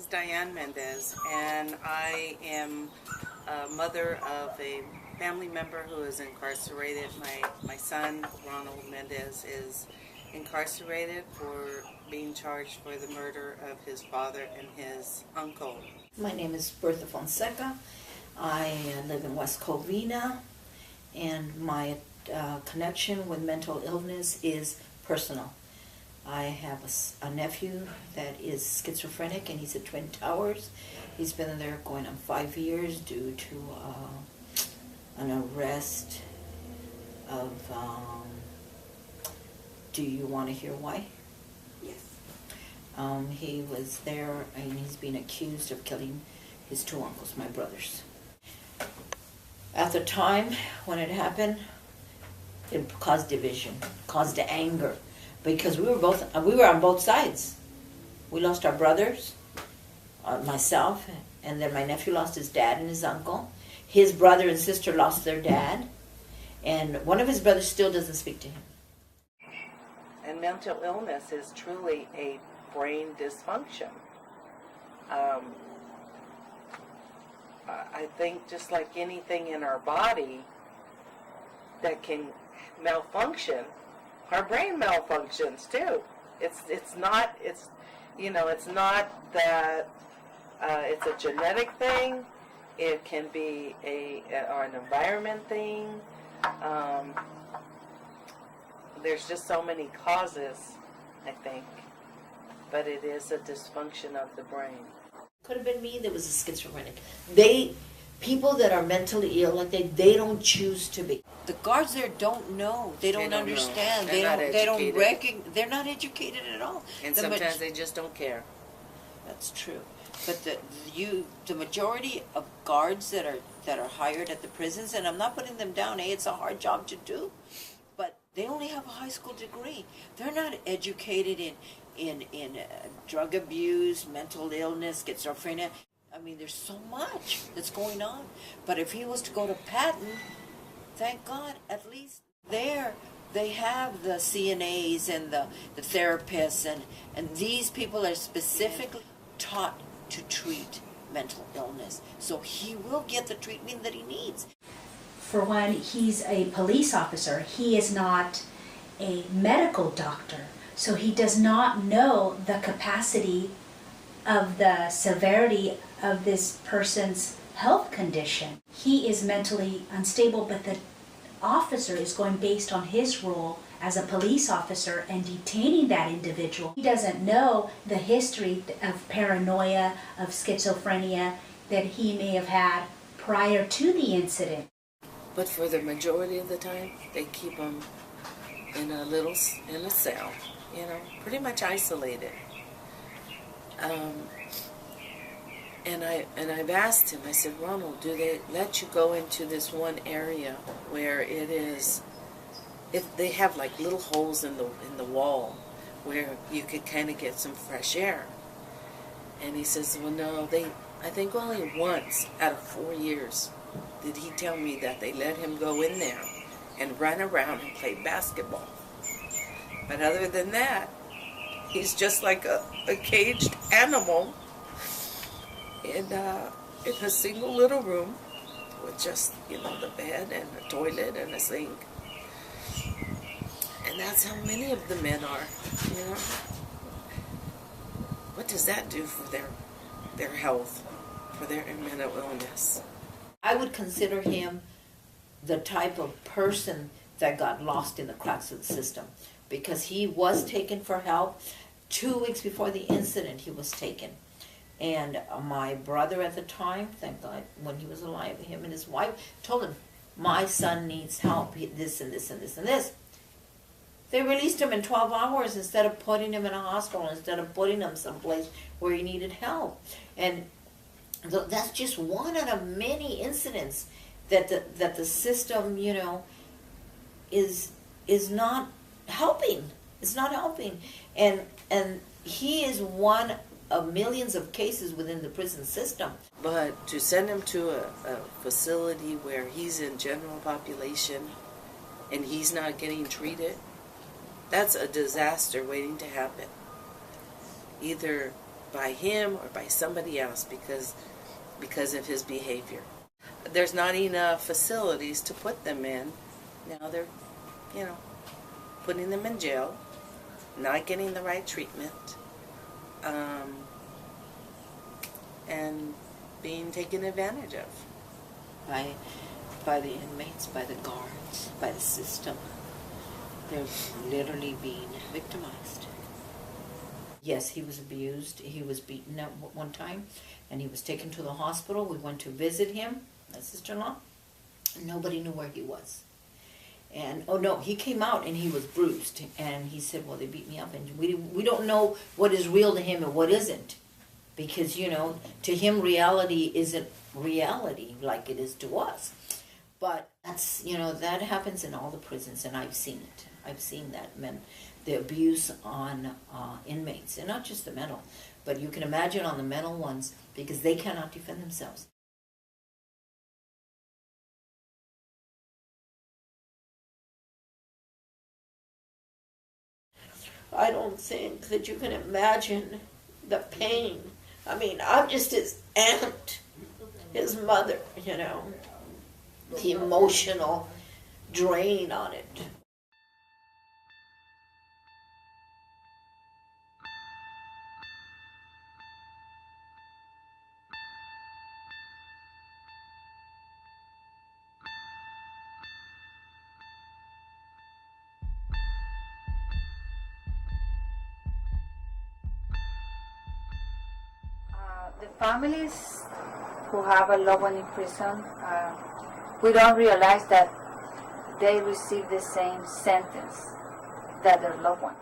is Diane Mendez, and I am a mother of a family member who is incarcerated. My son, Ronald Mendez, is incarcerated for being charged for the murder of his father and his uncle. My name is Bertha Fonseca. I live in West Covina, and my connection with mental illness is personal. I have a nephew that is schizophrenic, and he's at Twin Towers. He's been there going on 5 years due to an arrest of, do you want to hear why? Yes. He was there, and he's being accused of killing his two uncles, my brothers. At the time when it happened, it caused division, caused anger, because we were on both sides. We lost our brothers, myself, and then my nephew lost his dad and his uncle. His brother and sister lost their dad, and one of his brothers still doesn't speak to him. And mental illness is truly a brain dysfunction. I think just like anything in our body that can malfunction, our brain malfunctions too. It's not that it's a genetic thing. It can be or an environment thing. There's just so many causes, I think, but it is a dysfunction of the brain. Could have been me that was a schizophrenic. People that are mentally ill like they don't choose to be. The guards there don't know. They don't understand. They're not educated at all. And sometimes they just don't care. That's true. But the majority of guards that are hired at the prisons, and I'm not putting them down. It's a hard job to do, but they only have a high school degree. They're not educated in drug abuse, mental illness, schizophrenia. I mean, there's so much that's going on. But if he was to go to Patton, thank God, at least there they have the CNAs and the therapists, and these people are specifically taught to treat mental illness. So he will get the treatment that he needs. For one, he's a police officer. He is not a medical doctor. So he does not know the capacity of the severity of this person's health condition. He is mentally unstable, but the officer is going based on his role as a police officer and detaining that individual. He doesn't know the history of paranoia, of schizophrenia that he may have had prior to the incident. But for the majority of the time, they keep them in a cell, pretty much isolated. And I've asked him. I said, Ronald, do they let you go into this one area where it is? If they have like little holes in the wall where you could kind of get some fresh air. And he says, well, no, I think only once out of 4 years did he tell me that they let him go in there and run around and play basketball. But other than that, he's just like a caged animal in a single little room with just, the bed and a toilet and a sink. And that's how many of the men are, What does that do for their health, for their mental illness? I would consider him the type of person that got lost in the cracks of the system, because he was taken for help. 2 weeks before the incident, he was taken. And my brother at the time, thank God, when he was alive, him and his wife told him, my son needs help, this and this and this and this. They released him in 12 hours instead of putting him in a hospital, instead of putting him someplace where he needed help. And that's just one out of many incidents that the system, is not helping. It's not helping. And he is one of millions of cases within the prison system. But to send him to a facility where he's in general population and he's not getting treated, that's a disaster waiting to happen. Either by him or by somebody else because of his behavior. There's not enough facilities to put them in. Now they're, putting them in jail, not getting the right treatment, and being taken advantage of. By the inmates, by the guards, by the system. They're literally being victimized. Yes, he was abused. He was beaten at one time, and he was taken to the hospital. We went to visit him, my sister-in-law. Nobody knew where he was. And, oh no, he came out and he was bruised. And he said, well, they beat me up. And we don't know what is real to him and what isn't. Because, to him, reality isn't reality like it is to us. But that's, that happens in all the prisons, and I've seen it. I've seen that, the abuse on inmates, and not just the mental, but you can imagine on the mental ones, because they cannot defend themselves. I don't think that you can imagine the pain. I mean, I'm just his aunt, his mother, the emotional drain on it. The families who have a loved one in prison, we don't realize that they receive the same sentence that their loved one.